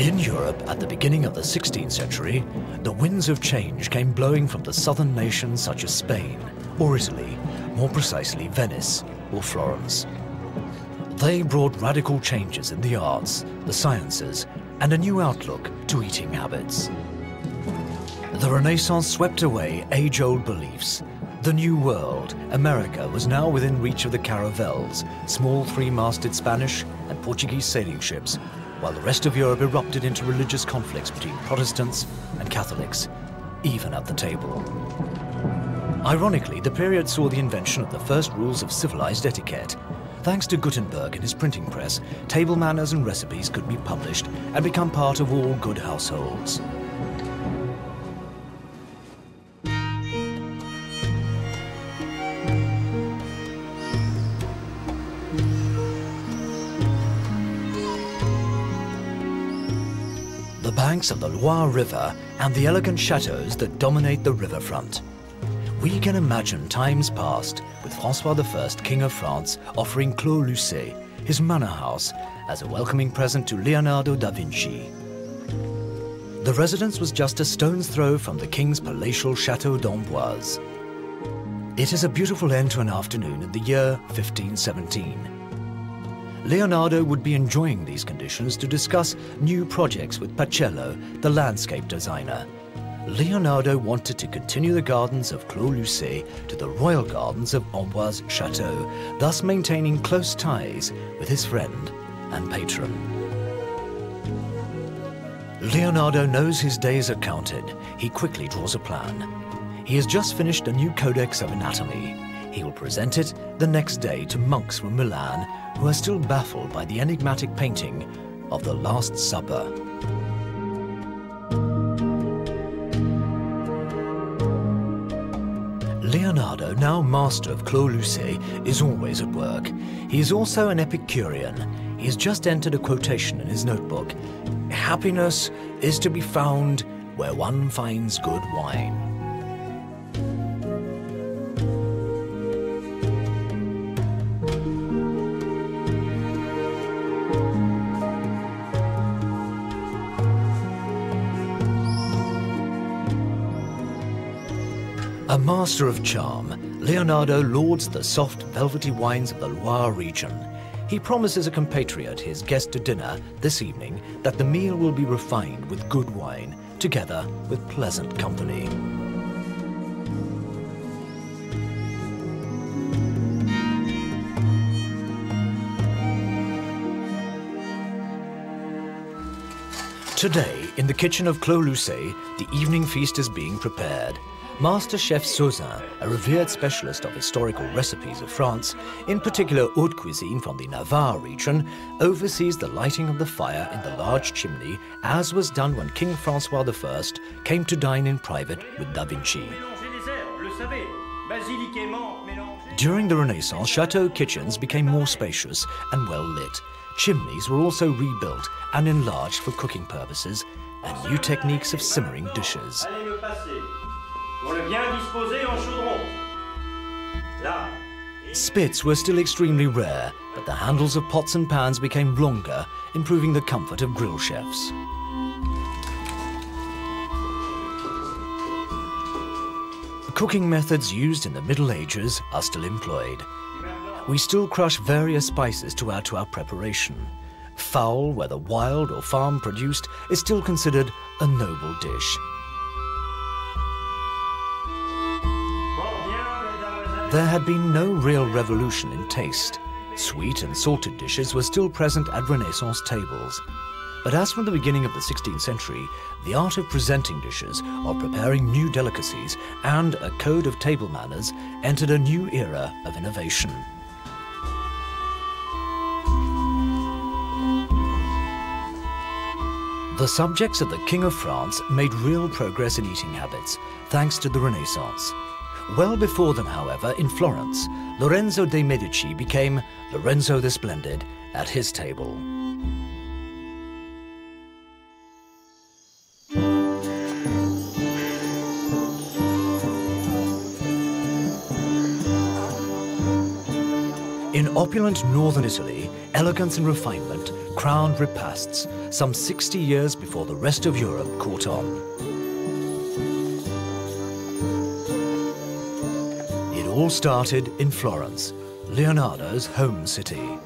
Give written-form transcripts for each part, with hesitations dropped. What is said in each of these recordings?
In Europe at the beginning of the 16th century, the winds of change came blowing from the southern nations such as Spain or Italy, more precisely Venice or Florence. They brought radical changes in the arts, the sciences, and a new outlook to eating habits. The Renaissance swept away age-old beliefs. The New World, America, was now within reach of the caravels, small three-masted Spanish and Portuguese sailing ships, while the rest of Europe erupted into religious conflicts between Protestants and Catholics, even at the table. Ironically, the period saw the invention of the first rules of civilized etiquette. Thanks to Gutenberg and his printing press, table manners and recipes could be published and become part of all good households. The banks of the Loire River and the elegant chateaux that dominate the riverfront. We can imagine times past with François I, King of France, offering Clos Lucé, his manor house, as a welcoming present to Leonardo da Vinci. The residence was just a stone's throw from the king's palatial Château d'Amboise. It is a beautiful end to an afternoon in the year 1517. Leonardo would be enjoying these conditions to discuss new projects with Pacello, the landscape designer. Leonardo wanted to continue the gardens of Clos Lucé to the royal gardens of Amboise Château, thus maintaining close ties with his friend and patron. Leonardo knows his days are counted. He quickly draws a plan. He has just finished a new Codex of Anatomy. He will present it the next day to monks from Milan who are still baffled by the enigmatic painting of the Last Supper. Leonardo, now master of Clos Lucé, is always at work. He is also an Epicurean. He has just entered a quotation in his notebook. "Happiness is to be found where one finds good wine." A master of charm, Leonardo lauds the soft, velvety wines of the Loire region. He promises a compatriot, his guest to dinner this evening, that the meal will be refined with good wine, together with pleasant company. Today, in the kitchen of Clos Lucé, the evening feast is being prepared. Master Chef Sauzin, a revered specialist of historical recipes of France, in particular haute cuisine from the Navarre region, oversees the lighting of the fire in the large chimney, as was done when King François I came to dine in private with Da Vinci. During the Renaissance, chateau kitchens became more spacious and well lit. Chimneys were also rebuilt and enlarged for cooking purposes, and new techniques of simmering dishes. Spits were still extremely rare, but the handles of pots and pans became longer, improving the comfort of grill chefs. Cooking methods used in the Middle Ages are still employed. We still crush various spices to add to our preparation. Fowl, whether wild or farm-produced, is still considered a noble dish. There had been no real revolution in taste. Sweet and salted dishes were still present at Renaissance tables. But as from the beginning of the 16th century, the art of presenting dishes, of preparing new delicacies, and a code of table manners entered a new era of innovation. The subjects of the King of France made real progress in eating habits, thanks to the Renaissance. Well before them, however, in Florence, Lorenzo de' Medici became Lorenzo the Splendid at his table. In opulent northern Italy, elegance and refinement crowned repasts some 60 years before the rest of Europe caught on. It all started in Florence, Leonardo's home city.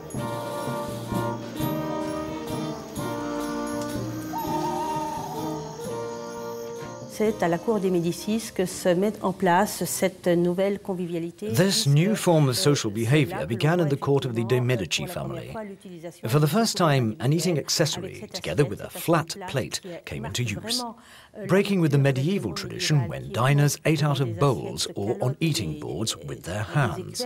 C'est à la cour des Médicis que se met en place cette nouvelle convivialité. This new form of social behavior began in the court of the de' Medici family. For the first time, an eating accessory, together with a flat plate, came into use, breaking with the medieval tradition when diners ate out of bowls or on eating boards with their hands.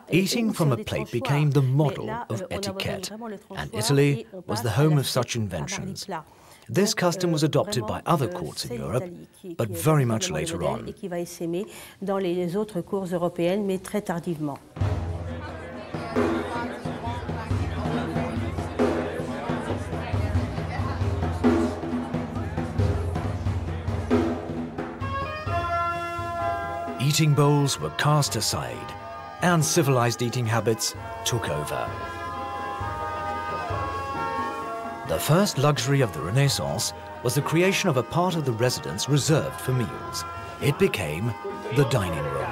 Eating from a plate became the model of etiquette, and Italy was the home of such inventions. This custom was adopted by other courts in Europe, but very much later on. Eating bowls were cast aside, and civilized eating habits took over. The first luxury of the Renaissance was the creation of a part of the residence reserved for meals. It became the dining room.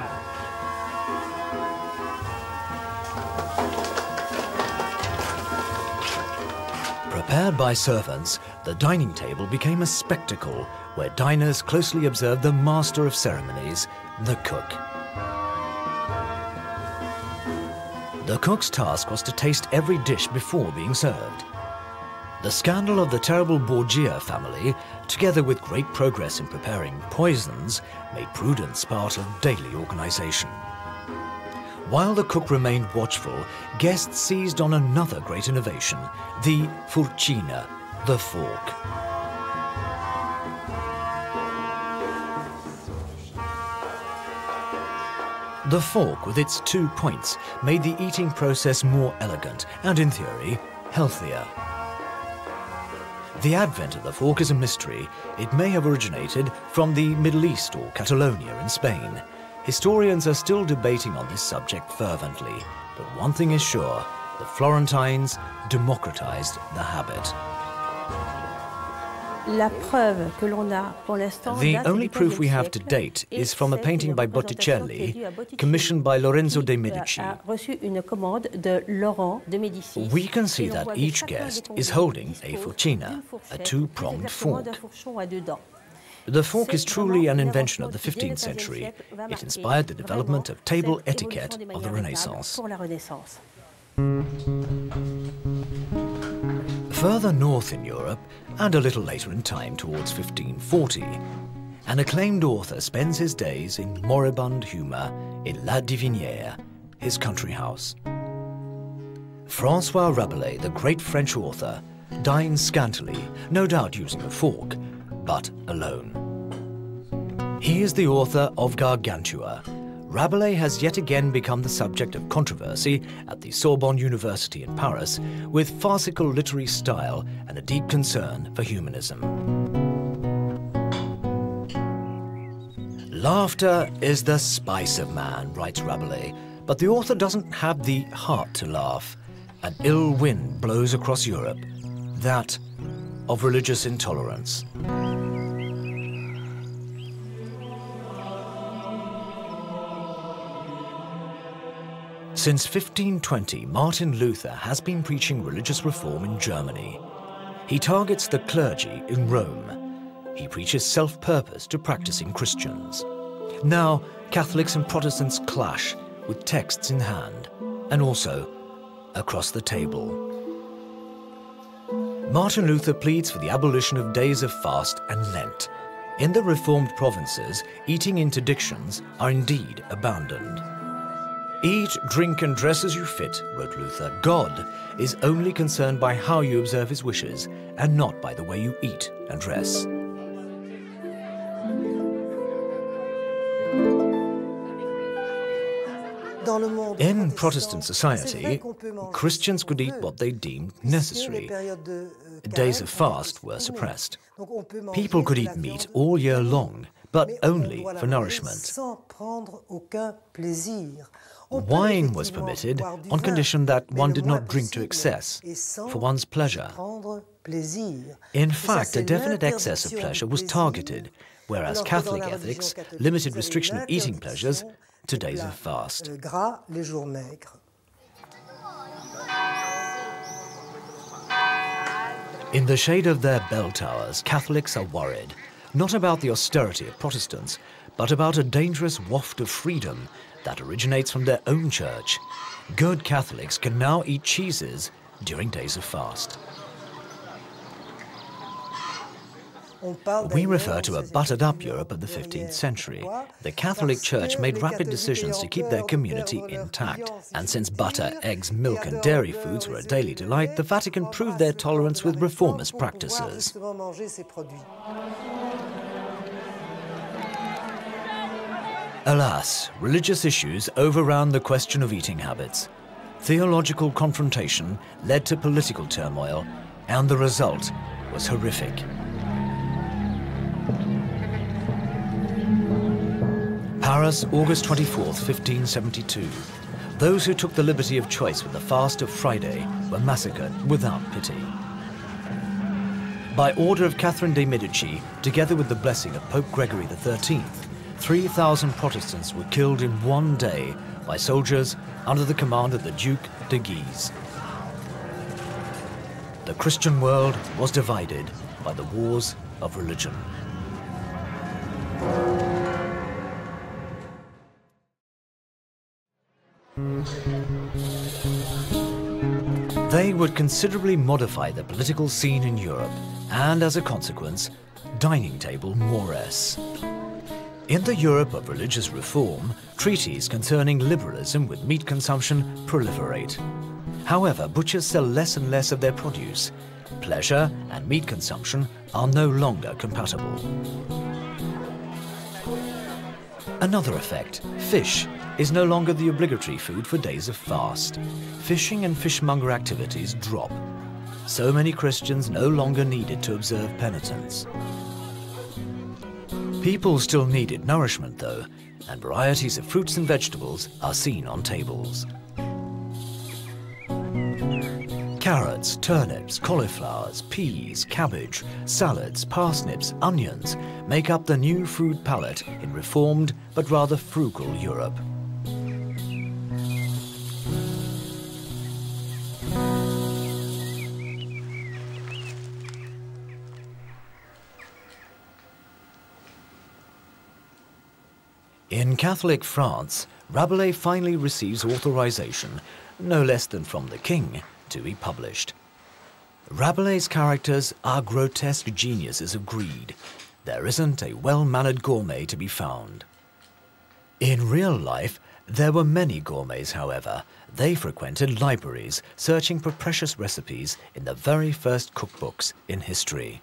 Prepared by servants, the dining table became a spectacle where diners closely observed the master of ceremonies, the cook. The cook's task was to taste every dish before being served. The scandal of the terrible Borgia family, together with great progress in preparing poisons, made prudence part of daily organization. While the cook remained watchful, guests seized on another great innovation, the furcina, the fork. The fork, with its 2 points, made the eating process more elegant and, in theory, healthier. The advent of the fork is a mystery. It may have originated from the Middle East or Catalonia in Spain. Historians are still debating on this subject fervently, but one thing is sure, the Florentines democratized the habit. The only proof we have to date is from a painting by Botticelli, commissioned by Lorenzo de' Medici. We can see that each guest is holding a furcina, a 2-pronged fork. The fork is truly an invention of the 15th century. It inspired the development of table etiquette of the Renaissance. Further north in Europe, and a little later in time towards 1540, an acclaimed author spends his days in moribund humour in La Divinière, his country house. François Rabelais, the great French author, dines scantily, no doubt using a fork, but alone. He is the author of Gargantua. Rabelais has yet again become the subject of controversy at the Sorbonne University in Paris with farcical literary style and a deep concern for humanism. Laughter is the spice of man, writes Rabelais, but the author doesn't have the heart to laugh. An ill wind blows across Europe, that of religious intolerance. Since 1520, Martin Luther has been preaching religious reform in Germany. He targets the clergy in Rome. He preaches self-purpose to practicing Christians. Now, Catholics and Protestants clash with texts in hand, and also across the table. Martin Luther pleads for the abolition of days of fast and Lent. In the reformed provinces, eating interdictions are indeed abandoned. Eat, drink, and dress as you fit, wrote Luther. God is only concerned by how you observe his wishes, and not by the way you eat and dress. In Protestant society, Christians could eat what they deemed necessary. Days of fast were suppressed. People could eat meat all year long, but only for nourishment. Wine was permitted on condition that one did not drink to excess, for one's pleasure. In fact, a definite excess of pleasure was targeted, whereas Catholic ethics limited restriction of eating pleasures to days of fast. In the shade of their bell towers, Catholics are worried, not about the austerity of Protestants, but about a dangerous waft of freedom that originates from their own church. Good Catholics can now eat cheeses during days of fast. We refer to a buttered-up Europe of the 15th century. The Catholic Church made rapid decisions to keep their community intact. And since butter, eggs, milk and dairy foods were a daily delight, the Vatican proved their tolerance with reformist practices. Alas, religious issues overran the question of eating habits. Theological confrontation led to political turmoil, and the result was horrific. Paris, August 24th, 1572. Those who took the liberty of choice with the fast of Friday were massacred without pity. By order of Catherine de' Medici, together with the blessing of Pope Gregory XIII, 3,000 Protestants were killed in one day by soldiers under the command of the Duke de Guise. The Christian world was divided by the wars of religion. They would considerably modify the political scene in Europe and, as a consequence, dining table mores. In the Europe of religious reform, treaties concerning liberalism with meat consumption proliferate. However, butchers sell less and less of their produce. Pleasure and meat consumption are no longer compatible. Another effect, fish, is no longer the obligatory food for days of fast. Fishing and fishmonger activities drop. So many Christians no longer needed to observe penitence. People still needed nourishment though, and varieties of fruits and vegetables are seen on tables. Carrots, turnips, cauliflowers, peas, cabbage, salads, parsnips, onions make up the new food palette in reformed but rather frugal Europe. In Catholic France, Rabelais finally receives authorization, no less than from the king, to be published. Rabelais' characters are grotesque geniuses of greed. There isn't a well-mannered gourmet to be found. In real life, there were many gourmets, however. They frequented libraries, searching for precious recipes in the very first cookbooks in history.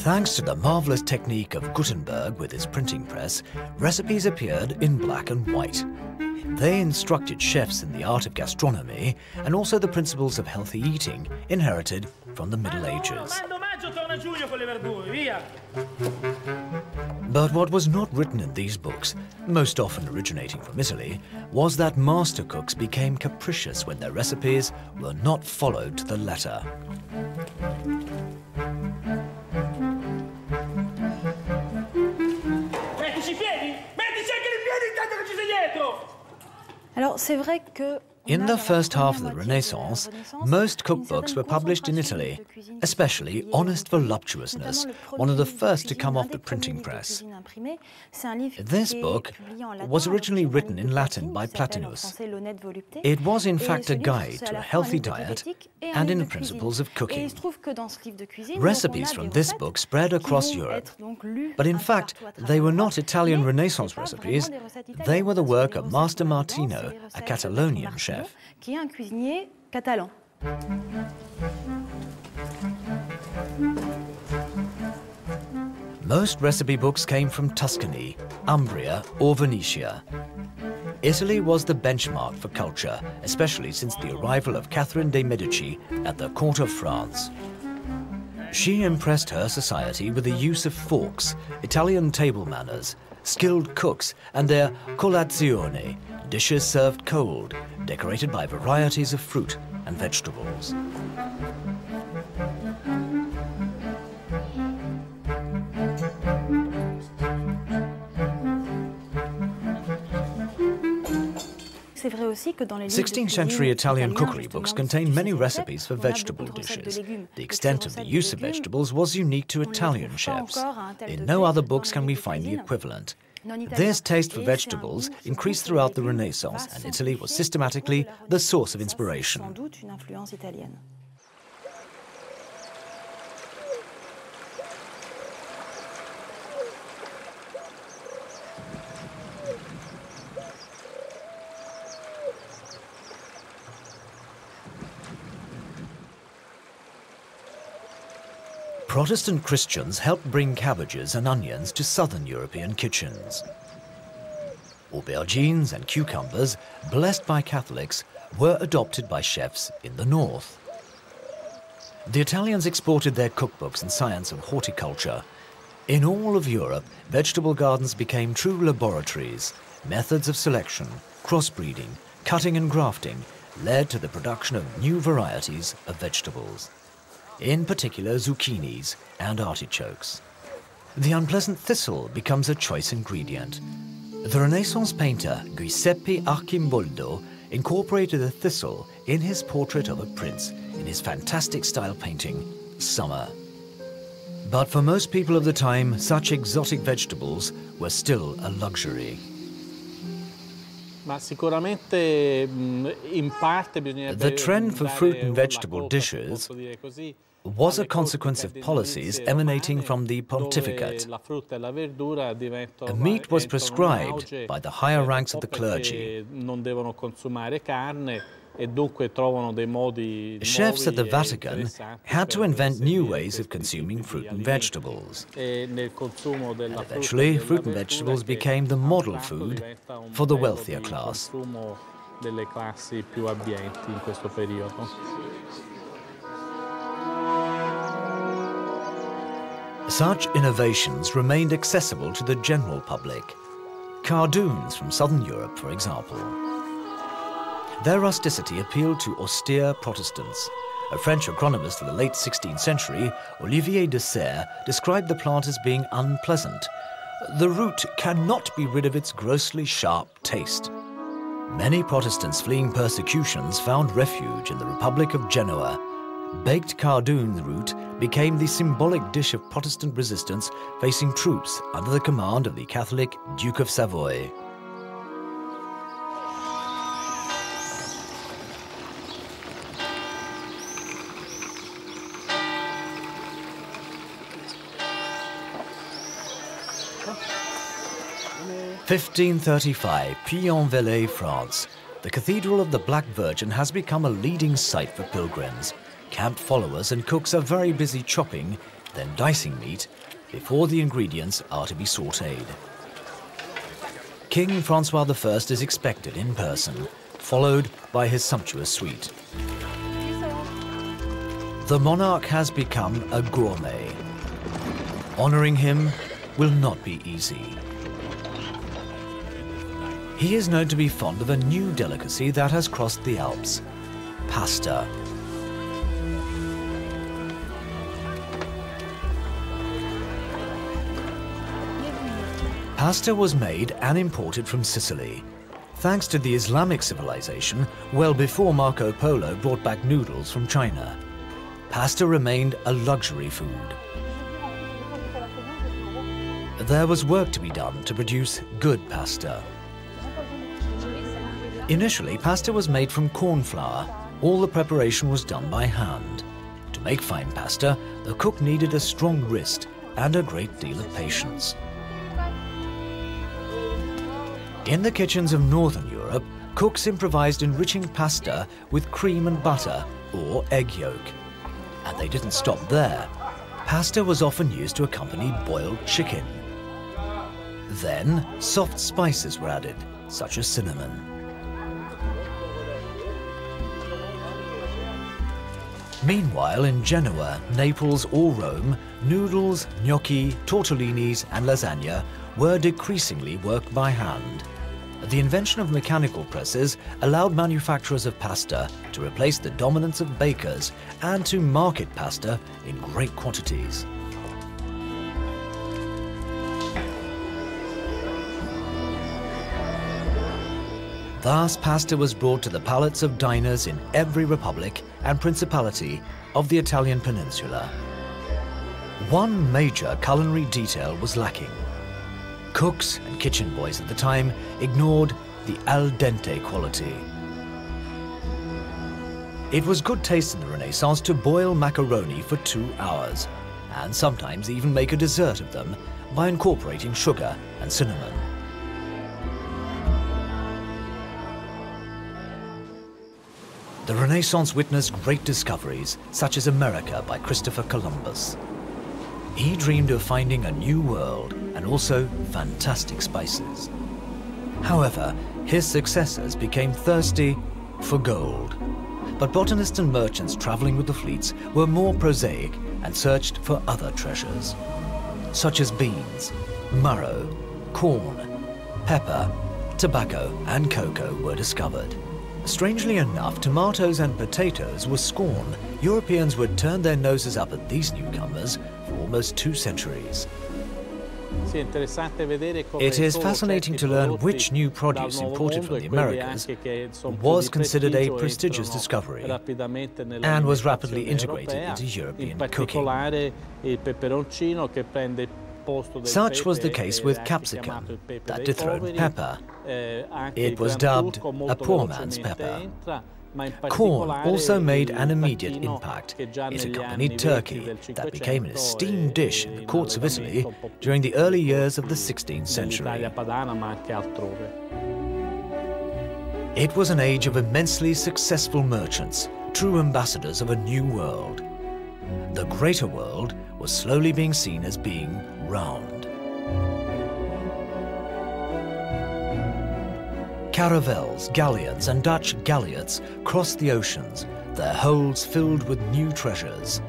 Thanks to the marvelous technique of Gutenberg with his printing press, recipes appeared in black and white. They instructed chefs in the art of gastronomy and also the principles of healthy eating inherited from the Middle Ages. But what was not written in these books, most often originating from Italy, was that master cooks became capricious when their recipes were not followed to the letter. In the first half of the Renaissance, most cookbooks were published in Italy, especially Honest Voluptuousness, one of the first to come off the printing press. This book was originally written in Latin by Plotinus. It was in fact a guide to a healthy diet and in the principles of cooking. Recipes from this book spread across Europe, but in fact they were not Italian Renaissance recipes, they were the work of Master Martino, a Catalonian chef. Qui est un cuisinier catalan. Most recipe books came from Tuscany, Umbria or Venetia. Italy was the benchmark for culture, especially since the arrival of Catherine de' Medici at the court of France. She impressed her society with the use of forks, Italian table manners, skilled cooks, and their colazione, dishes served cold, decorated by varieties of fruit and vegetables. Sixteenth century Italian cookery books contain many recipes for vegetable dishes. The extent of the use of vegetables was unique to Italian chefs. In no other books can we find the equivalent. This taste for vegetables increased throughout the Renaissance, and Italy was systematically the source of inspiration. Protestant Christians helped bring cabbages and onions to southern European kitchens. Aubergines and cucumbers, blessed by Catholics, were adopted by chefs in the north. The Italians exported their cookbooks and science of horticulture. In all of Europe, vegetable gardens became true laboratories. Methods of selection, crossbreeding, cutting and grafting led to the production of new varieties of vegetables, in particular zucchinis and artichokes. The unpleasant thistle becomes a choice ingredient. The Renaissance painter Giuseppe Arcimboldo incorporated the thistle in his portrait of a prince in his fantastic style painting, Summer. But for most people of the time, such exotic vegetables were still a luxury. The trend for fruit and vegetable dishes was a consequence of policies emanating from the pontificate. Meat was prescribed by the higher ranks of the clergy. Chefs at the Vatican had to invent new ways of consuming fruit and vegetables. And eventually, fruit and vegetables became the model food for the wealthier class. Such innovations remained accessible to the general public. Cardoons from southern Europe, for example. Their rusticity appealed to austere Protestants. A French agronomist of the late 16th century, Olivier de Serres, described the plant as being unpleasant. The root cannot be rid of its grossly sharp taste. Many Protestants fleeing persecutions found refuge in the Republic of Genoa. Baked cardoon root became the symbolic dish of Protestant resistance facing troops under the command of the Catholic Duke of Savoy. In 1535, Puy-en-Velay, France. The Cathedral of the Black Virgin has become a leading site for pilgrims. Camp followers and cooks are very busy chopping, then dicing meat, before the ingredients are to be sautéed. King Francois I is expected in person, followed by his sumptuous suite. The monarch has become a gourmet. Honoring him will not be easy. He is known to be fond of a new delicacy that has crossed the Alps, pasta. Pasta was made and imported from Sicily, thanks to the Islamic civilization well before Marco Polo brought back noodles from China. Pasta remained a luxury food. There was work to be done to produce good pasta. Initially, pasta was made from corn flour. All the preparation was done by hand. To make fine pasta, the cook needed a strong wrist and a great deal of patience. In the kitchens of Northern Europe, cooks improvised enriching pasta with cream and butter or egg yolk. And they didn't stop there. Pasta was often used to accompany boiled chicken. Then, soft spices were added, such as cinnamon. Meanwhile, in Genoa, Naples or Rome, noodles, gnocchi, tortellinis and lasagna were decreasingly worked by hand. The invention of mechanical presses allowed manufacturers of pasta to replace the dominance of bakers and to market pasta in great quantities. Thus, pasta was brought to the palates of diners in every republic and principality of the Italian peninsula. One major culinary detail was lacking. Cooks and kitchen boys at the time ignored the al dente quality. It was good taste in the Renaissance to boil macaroni for 2 hours, and sometimes even make a dessert of them by incorporating sugar and cinnamon. The Renaissance witnessed great discoveries, such as America by Christopher Columbus. He dreamed of finding a new world and also fantastic spices. However, his successors became thirsty for gold. But botanists and merchants traveling with the fleets were more prosaic and searched for other treasures, such as beans, marrow, corn, pepper, tobacco and cocoa were discovered. Strangely enough, tomatoes and potatoes were scorned. Europeans would turn their noses up at these newcomers for almost 2 centuries. It is fascinating to learn which new produce imported from the Americas was considered a prestigious discovery and was rapidly integrated into European cooking. Such was the case with capsicum, that dethroned pepper. It was dubbed a poor man's pepper. Corn also made an immediate impact. It accompanied turkey, that became an esteemed dish in the courts of Italy during the early years of the 16th century. It was an age of immensely successful merchants, true ambassadors of a new world. The greater world was slowly being seen as being round. Caravels, galleons and Dutch galliots crossed the oceans, their holds filled with new treasures.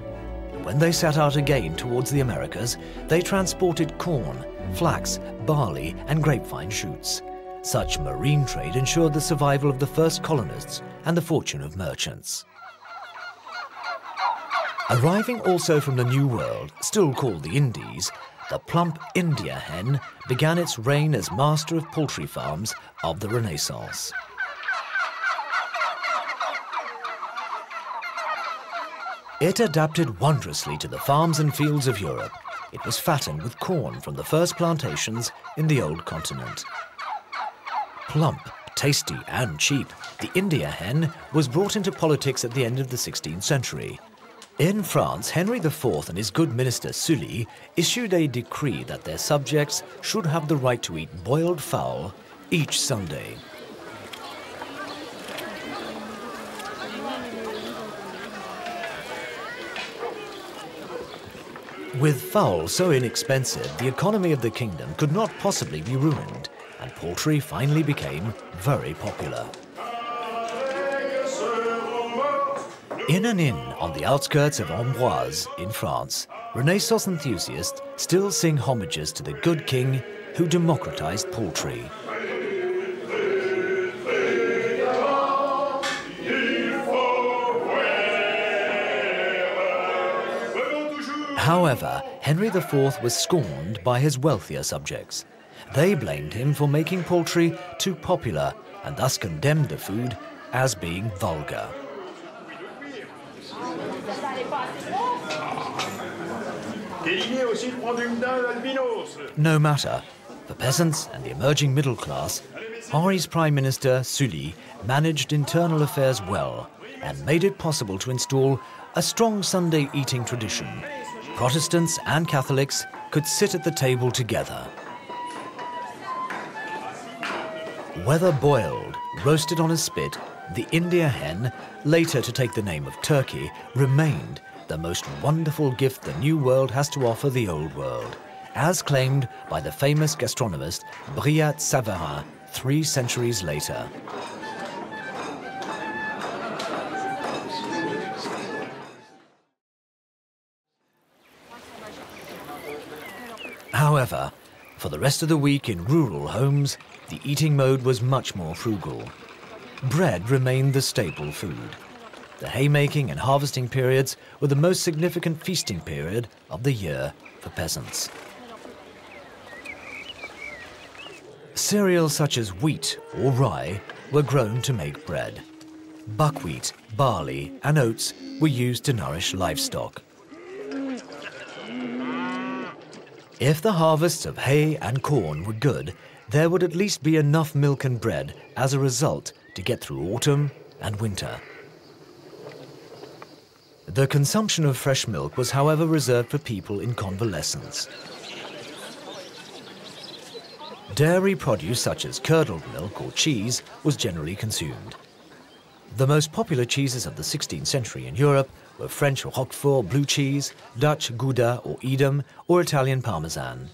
When they set out again towards the Americas, they transported corn, flax, barley and grapevine shoots. Such marine trade ensured the survival of the first colonists and the fortune of merchants. Arriving also from the New World, still called the Indies, the plump India hen began its reign as master of poultry farms of the Renaissance. It adapted wondrously to the farms and fields of Europe. It was fattened with corn from the first plantations in the old continent. Plump, tasty and cheap, the India hen was brought into politics at the end of the 16th century. In France, Henry IV and his good minister Sully issued a decree that their subjects should have the right to eat boiled fowl each Sunday. With fowl so inexpensive, the economy of the kingdom could not possibly be ruined, and poultry finally became very popular. In an inn on the outskirts of Amboise in France, Renaissance enthusiasts still sing homages to the good king who democratized poultry. However, Henry IV was scorned by his wealthier subjects. They blamed him for making poultry too popular and thus condemned the food as being vulgar. No matter, for peasants and the emerging middle class, Henri's Prime Minister Sully managed internal affairs well and made it possible to install a strong Sunday eating tradition. Protestants and Catholics could sit at the table together. Whether boiled, roasted on a spit, the India hen, later to take the name of turkey, remained the most wonderful gift the New World has to offer the Old World, as claimed by the famous gastronomist Brillat-Savarin 3 centuries later. However, for the rest of the week in rural homes, the eating mode was much more frugal. Bread remained the staple food. The haymaking and harvesting periods were the most significant feasting period of the year for peasants. Cereals such as wheat or rye were grown to make bread. Buckwheat, barley and oats were used to nourish livestock. If the harvests of hay and corn were good, there would at least be enough milk and bread as a result to get through autumn and winter. The consumption of fresh milk was, however, reserved for people in convalescence. Dairy produce such as curdled milk or cheese was generally consumed. The most popular cheeses of the 16th century in Europe were French Roquefort blue cheese, Dutch Gouda or Edam, or Italian Parmesan.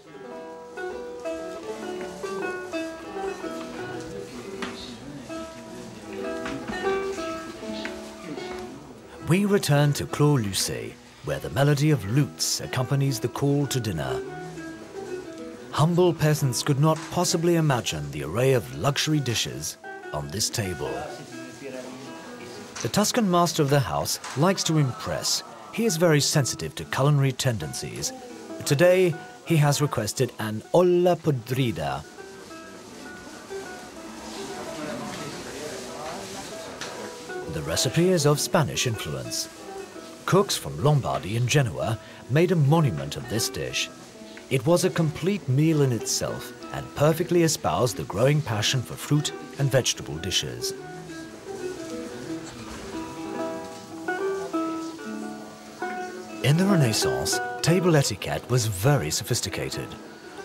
We return to Clos Lucé, where the melody of lutes accompanies the call to dinner. Humble peasants could not possibly imagine the array of luxury dishes on this table. The Tuscan master of the house likes to impress. He is very sensitive to culinary tendencies. Today, he has requested an olla podrida. The recipe is of Spanish influence. Cooks from Lombardy and Genoa made a monument of this dish. It was a complete meal in itself and perfectly espoused the growing passion for fruit and vegetable dishes. In the Renaissance, table etiquette was very sophisticated.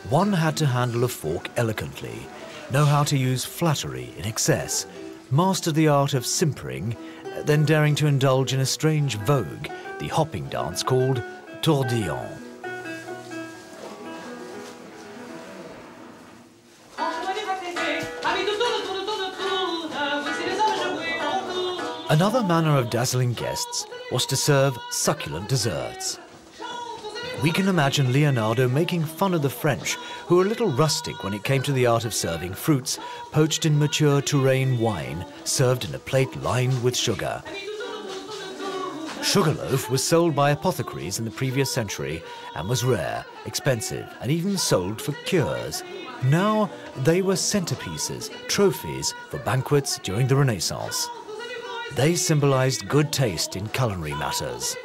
One had to handle a fork elegantly, know how to use flattery in excess, master the art of simpering, then daring to indulge in a strange vogue, the hopping dance called tourdillon. Another manner of dazzling guests was to serve succulent desserts. We can imagine Leonardo making fun of the French, who were a little rustic when it came to the art of serving fruits poached in mature Touraine wine, served in a plate lined with sugar. Sugarloaf was sold by apothecaries in the previous century and was rare, expensive, and even sold for cures. Now they were centerpieces, trophies for banquets during the Renaissance. They symbolized good taste in culinary matters.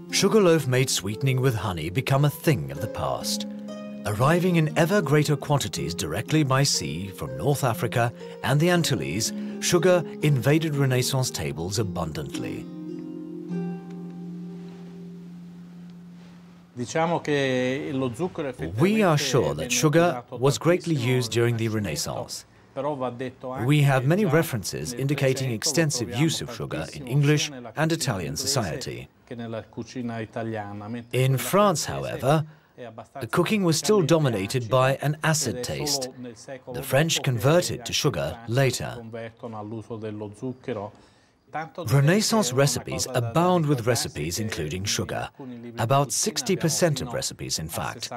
Sugarloaf made sweetening with honey become a thing of the past. Arriving in ever greater quantities directly by sea from North Africa and the Antilles, sugar invaded Renaissance tables abundantly. We are sure that sugar was greatly used during the Renaissance. We have many references indicating extensive use of sugar in English and Italian society. In France, however, cooking was still dominated by an acid taste. The French converted to sugar later. Renaissance recipes abound with recipes including sugar. About 60% of recipes, in fact.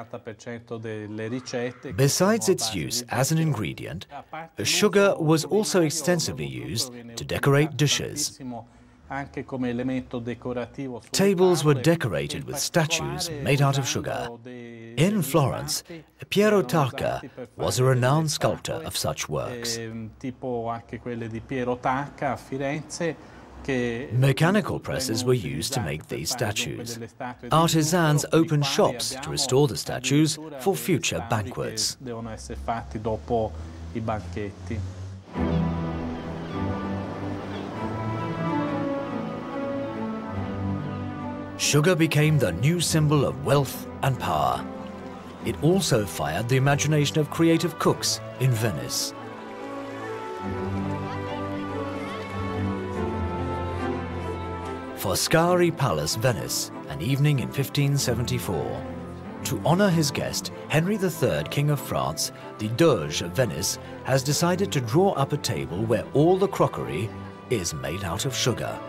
Besides its use as an ingredient, sugar was also extensively used to decorate dishes. Tables were decorated with statues made out of sugar. In Florence, Piero Tacca was a renowned sculptor of such works. Mechanical presses were used to make these statues. Artisans opened shops to restore the statues for future banquets. Sugar became the new symbol of wealth and power. It also fired the imagination of creative cooks in Venice. Foscari Palace, Venice, an evening in 1574. To honor his guest, Henry III, King of France, the Doge of Venice, has decided to draw up a table where all the crockery is made out of sugar.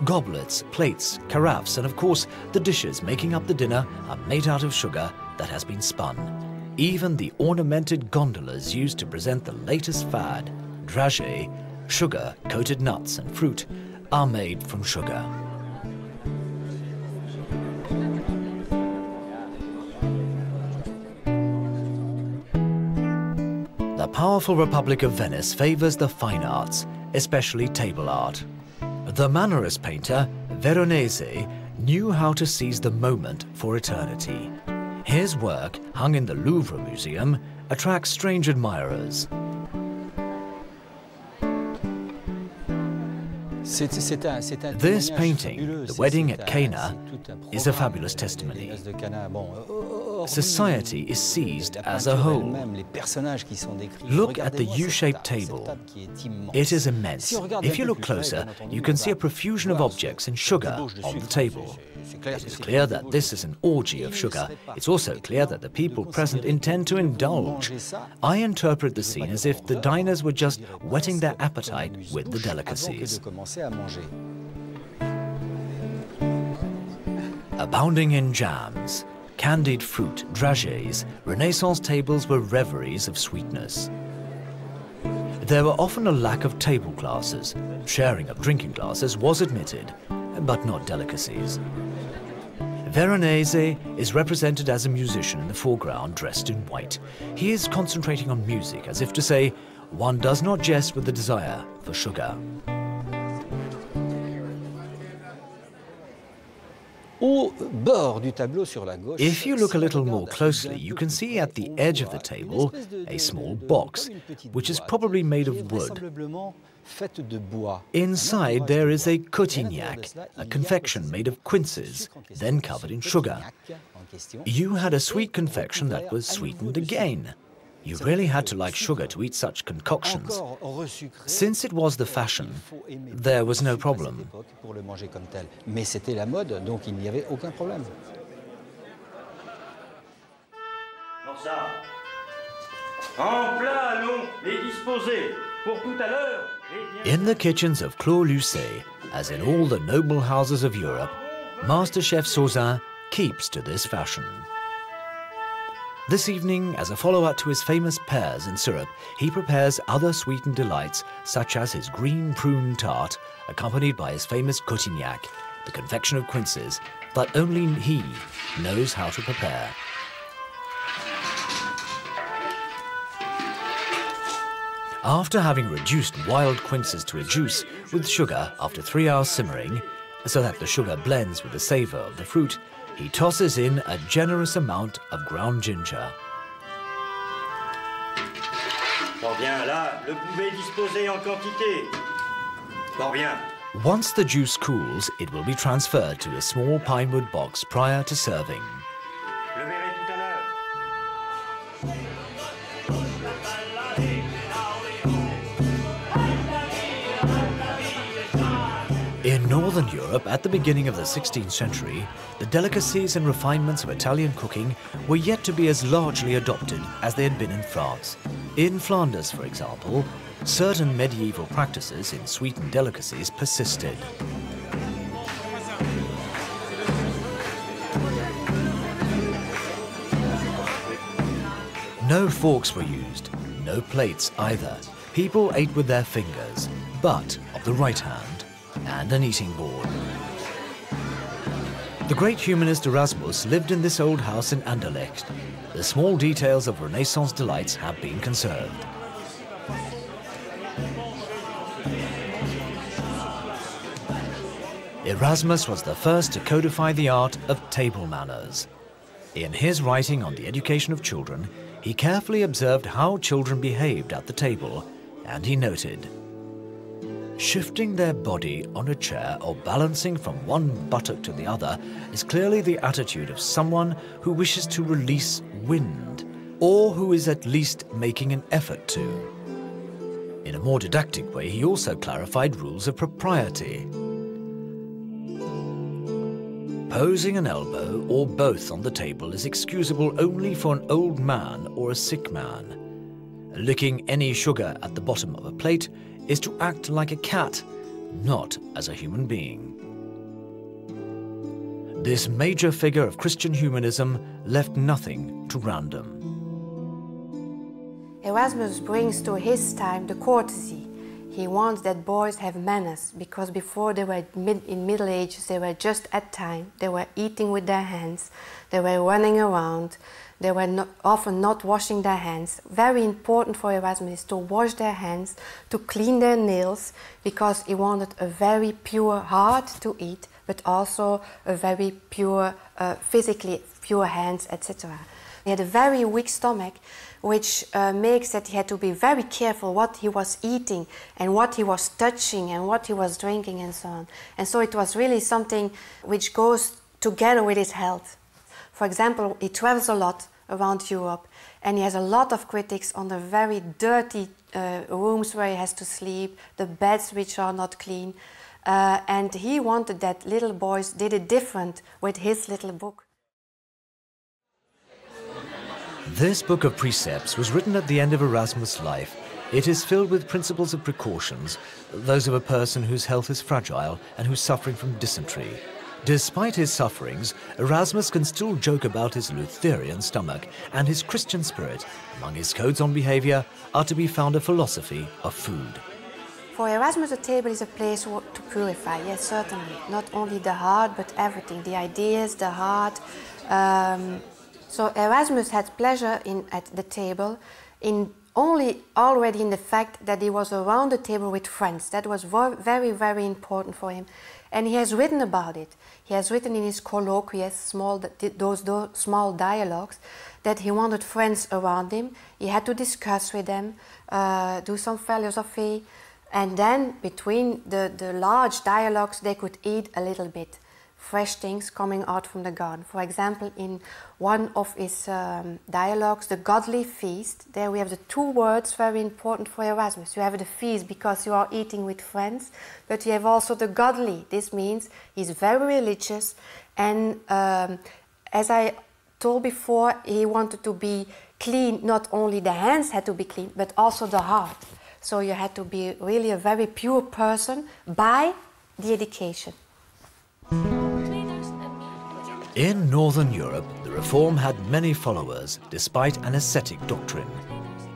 Goblets, plates, carafes, and of course the dishes making up the dinner are made out of sugar that has been spun. Even the ornamented gondolas used to present the latest fad, dragées, sugar-coated nuts and fruit, are made from sugar. The powerful Republic of Venice favors the fine arts, especially table art. The Mannerist painter, Veronese, knew how to seize the moment for eternity. His work, hung in the Louvre Museum, attracts strange admirers. This painting, The Wedding at Cana, is a fabulous testimony. Society is seized as a whole. Look at the U-shaped table. It is immense. If you look closer, you can see a profusion of objects in sugar on the table. It is clear that this is an orgy of sugar. It's also clear that the people present intend to indulge. I interpret the scene as if the diners were just whetting their appetite with the delicacies. Abounding in jams, candied fruit, dragées, Renaissance tables were reveries of sweetness. There were often a lack of table glasses. Sharing of drinking glasses was admitted, but not delicacies. Veronese is represented as a musician in the foreground dressed in white. He is concentrating on music, as if to say, one does not jest with the desire for sugar. If you look a little more closely, you can see at the edge of the table a small box, which is probably made of wood. Inside there is a cotignac, a confection made of quinces, then covered in sugar. You had a sweet confection that was sweetened again. You really had to like sugar to eat such concoctions. Since it was the fashion, there was no problem. In the kitchens of Clos Lucé, as in all the noble houses of Europe, Master Chef Sauzin keeps to this fashion. This evening, as a follow-up to his famous pears and syrup, he prepares other sweetened delights, such as his green prune tart, accompanied by his famous cotignac, the confection of quinces that only he knows how to prepare. After having reduced wild quinces to a juice with sugar after 3 hours simmering, so that the sugar blends with the savor of the fruit, he tosses in a generous amount of ground ginger. Once the juice cools, it will be transferred to a small pinewood box prior to serving. In Northern Europe, at the beginning of the 16th century, the delicacies and refinements of Italian cooking were yet to be as largely adopted as they had been in France. In Flanders, for example, certain medieval practices in sweetened delicacies persisted. No forks were used, no plates either. People ate with their fingers, but of the right hand, and an eating board. The great humanist Erasmus lived in this old house in Anderlecht. The small details of Renaissance delights have been conserved. Erasmus was the first to codify the art of table manners. In his writing on the education of children, he carefully observed how children behaved at the table, and he noted, shifting their body on a chair or balancing from one buttock to the other is clearly the attitude of someone who wishes to release wind, or who is at least making an effort to. In a more didactic way, he also clarified rules of propriety. Posing an elbow or both on the table is excusable only for an old man or a sick man. Licking any sugar at the bottom of a plate is to act like a cat, not as a human being. This major figure of Christian humanism left nothing to random. Erasmus brings to his time the courtesy. He wants that boys have manners, because before they were in Middle Ages, they were just at time, they were eating with their hands, they were running around, they were often not washing their hands. Very important for Erasmus is to wash their hands, to clean their nails, because he wanted a very pure heart to eat, but also a very pure, physically pure hands, etc. He had a very weak stomach, which makes that he had to be very careful what he was eating and what he was touching and what he was drinking and so on. And so it was really something which goes together with his health. For example, he travels a lot around Europe and he has a lot of critics on the very dirty rooms where he has to sleep, the beds which are not clean. And he wanted that little boys did it different with his little book. This book of precepts was written at the end of Erasmus' life. It is filled with principles of precautions, those of a person whose health is fragile and who's suffering from dysentery. Despite his sufferings, Erasmus can still joke about his Lutheran stomach, and his Christian spirit. Among his codes on behavior are to be found a philosophy of food. For Erasmus, the table is a place to purify, yes, certainly. Not only the heart, but everything, the ideas, the heart. So Erasmus had pleasure at the table already in the fact that he was around the table with friends. That was very, very important for him. And he has written about it. He has written in his colloquies, those small dialogues, that he wanted friends around him. He had to discuss with them, do some philosophy, and then between the large dialogues they could eat a little bit. Fresh things coming out from the garden. For example, in one of his dialogues, the godly feast, there we have the two words very important for Erasmus. You have the feast because you are eating with friends, but you have also the godly. This means he's very religious, and as I told before, he wanted to be clean. Not only the hands had to be clean, but also the heart. So you had to be really a very pure person by the education. In Northern Europe, the Reform had many followers, despite an ascetic doctrine.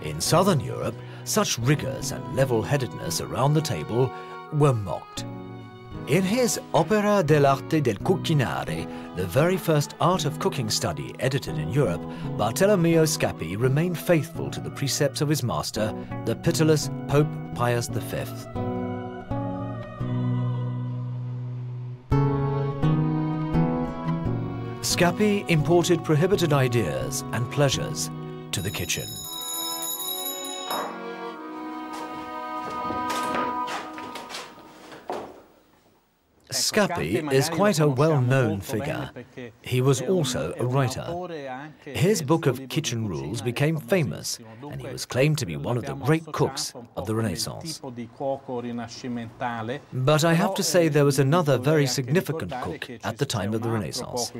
In Southern Europe, such rigours and level-headedness around the table were mocked. In his Opera dell'arte del cucinare, the very first art of cooking study edited in Europe, Bartolomeo Scappi remained faithful to the precepts of his master, the pitiless Pope Pius V. Scappi imported prohibited ideas and pleasures to the kitchen. Scappi is quite a well-known figure. He was also a writer. His book of kitchen rules became famous, and he was claimed to be one of the great cooks of the Renaissance. But I have to say there was another very significant cook at the time of the Renaissance.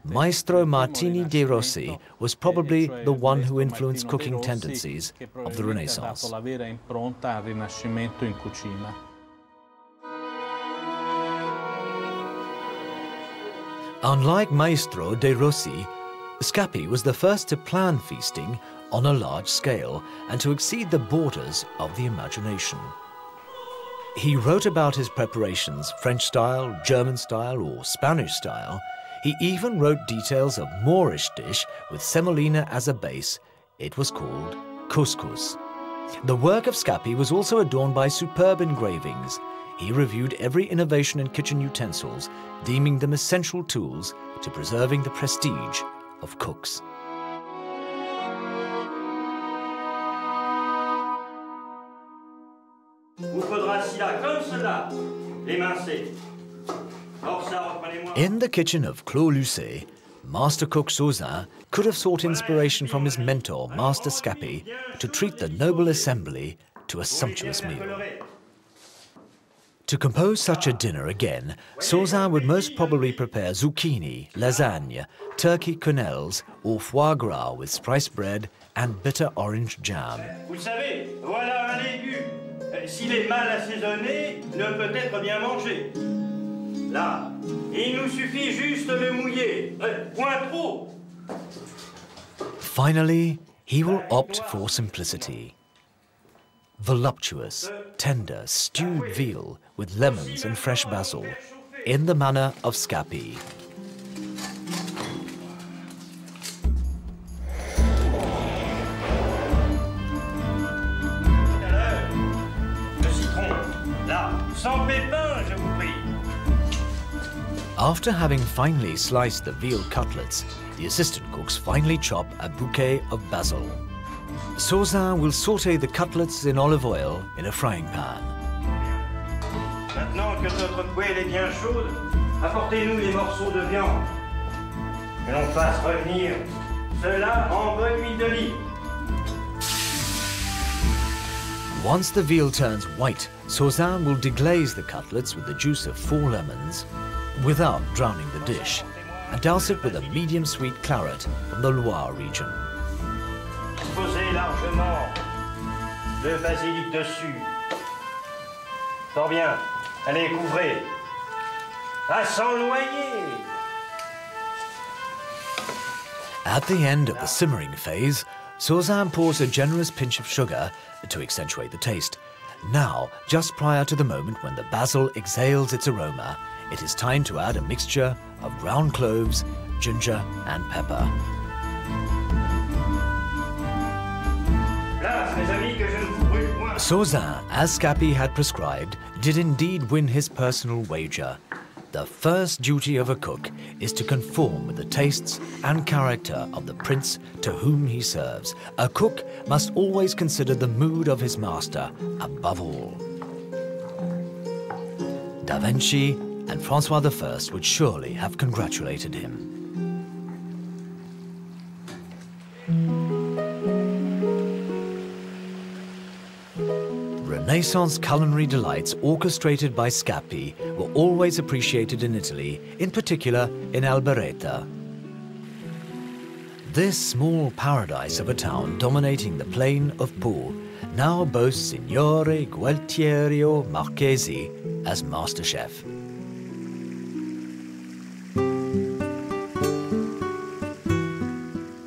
Maestro Martini de' Rossi was probably the one who influenced cooking tendencies of the Renaissance. Unlike Maestro de' Rossi, Scappi was the first to plan feasting on a large scale and to exceed the borders of the imagination. He wrote about his preparations, French style, German style, or Spanish style. He even wrote details of Moorish dish with semolina as a base. It was called couscous. The work of Scappi was also adorned by superb engravings. He reviewed every innovation in kitchen utensils, deeming them essential tools to preserving the prestige of cooks. In the kitchen of Clos Lucé, Master Cook Sauzin could have sought inspiration from his mentor, Master Scappi, to treat the noble assembly to a sumptuous meal. To compose such a dinner again, Sauzin would most probably prepare zucchini, lasagne, turkey quenelles, or foie gras with spiced bread and bitter orange jam. Vous savez, voilà un légume. S'il est mal assaisonné, ne peut être bien mangé. Là, il nous suffit juste de le mouiller. Point trop. Finally, he will opt for simplicity. Voluptuous, tender, stewed veal with lemons and fresh basil, in the manner of Scapi. Le citron, là, sans pépins, je vous prie. After having finely sliced the veal cutlets, the assistant cooks finally chop a bouquet of basil. Sauzin will sauté the cutlets in olive oil in a frying pan. Maintenant que notre poêle est bien chaude, apportez-nous les morceaux de viande. Que l'on fasse revenir cela en bonne huile d'olive. Once the veal turns white, Sauzin will deglaze the cutlets with the juice of 4 lemons, without drowning the dish, and douse it with a medium-sweet claret from the Loire region. Posez largement le basilic dessus. Fort bien. Allez, couvrez. À s'enloyer. At the end of the simmering phase, Sauzin pours a generous pinch of sugar to accentuate the taste. Now, just prior to the moment when the basil exhales its aroma, it is time to add a mixture of ground cloves, ginger and pepper. Sauzin, as Scapi had prescribed, did indeed win his personal wager. The first duty of a cook is to conform with the tastes and character of the prince to whom he serves. A cook must always consider the mood of his master above all. Da Vinci and Francois I would surely have congratulated him. Renaissance culinary delights orchestrated by Scapi were always appreciated in Italy, in particular in Alberetta. This small paradise of a town dominating the plain of Po now boasts Signore Gualtierio Marchesi as master chef.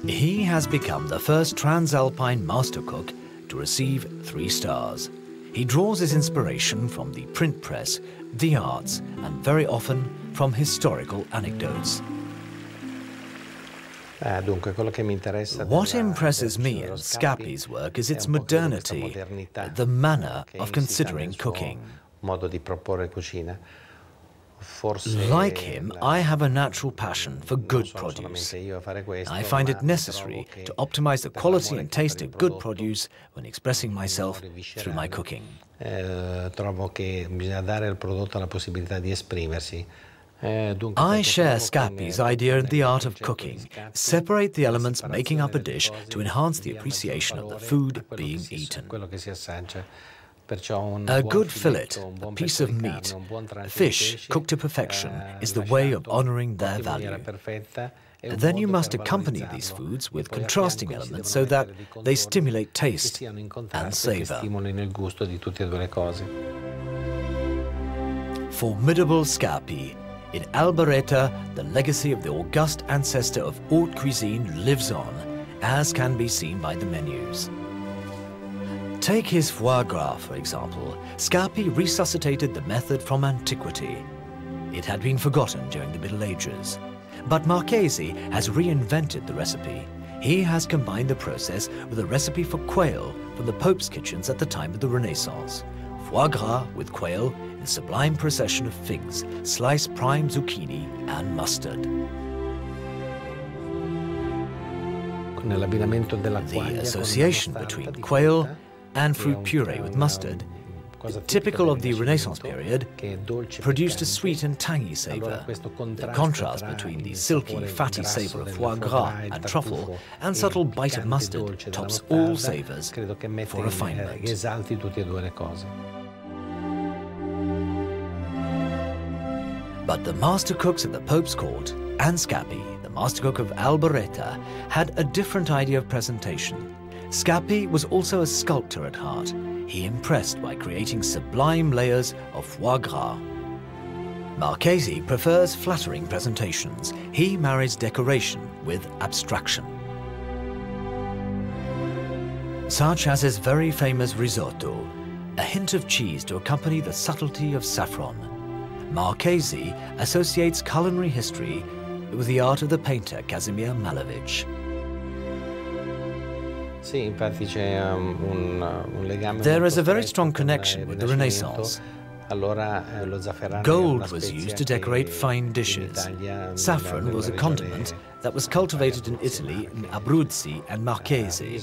He has become the first Transalpine master cook to receive 3 stars. He draws his inspiration from the print press, the arts, and very often from historical anecdotes. What impresses me in Scapi's work is its modernity, the manner of considering cooking. Like him, I have a natural passion for good produce. I find it necessary to optimize the quality and taste of good produce when expressing myself through my cooking. I share Scapi's idea in the art of cooking. Separate the elements making up a dish to enhance the appreciation of the food being eaten. A good fillet, a piece of meat, fish cooked to perfection is the way of honoring their value. Then you must accompany these foods with contrasting elements so that they stimulate taste and savor. Formidable Scapi. In Alberetta, the legacy of the august ancestor of haute cuisine lives on, as can be seen by the menus. Take his foie gras, for example. Scapi resuscitated the method from antiquity. It had been forgotten during the Middle Ages. But Marchesi has reinvented the recipe. He has combined the process with a recipe for quail from the Pope's kitchens at the time of the Renaissance. Foie gras with quail in sublime procession of figs, sliced prime zucchini and mustard. The association between quail and fruit puree with mustard, typical of the Renaissance period, produced a sweet and tangy savor. The contrast between the silky, fatty savor of foie gras and truffle and subtle bite of mustard tops all savors for refinement. But the master cooks at the Pope's court and Scappi, the master cook of Alboreta, had a different idea of presentation. Scappi was also a sculptor at heart. He impressed by creating sublime layers of foie gras. Marchesi prefers flattering presentations. He marries decoration with abstraction. Such as his very famous risotto, a hint of cheese to accompany the subtlety of saffron. Marchesi associates culinary history with the art of the painter Casimir Malevich. There is a very strong connection with the Renaissance. Gold was used to decorate fine dishes. Saffron was a condiment that was cultivated in Italy in Abruzzi and Marchesi.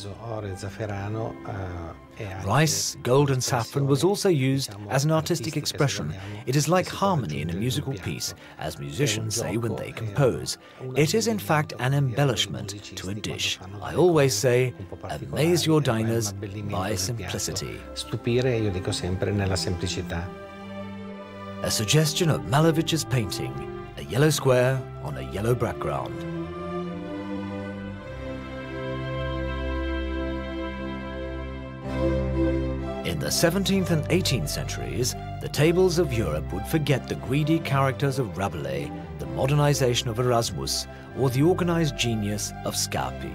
Rice, gold and saffron was also used as an artistic expression. It is like harmony in a musical piece, as musicians say when they compose. It is in fact an embellishment to a dish. I always say, amaze your diners by simplicity. A suggestion of Malevich's painting, a yellow square on a yellow background. In the 17th and 18th centuries, the tables of Europe would forget the greedy characters of Rabelais, the modernization of Erasmus, or the organized genius of Scappi.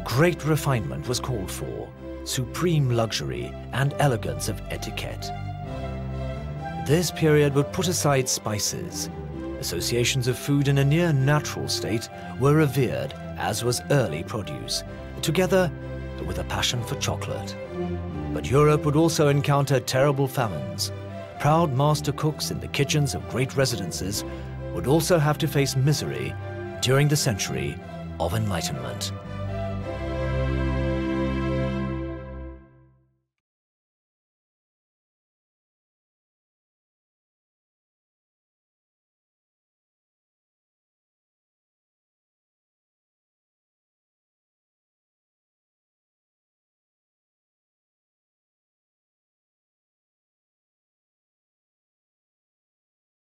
Great refinement was called for, supreme luxury and elegance of etiquette. This period would put aside spices. Associations of food in a near natural state were revered, as was early produce, together with a passion for chocolate. But Europe would also encounter terrible famines. Proud master cooks in the kitchens of great residences would also have to face misery during the century of Enlightenment.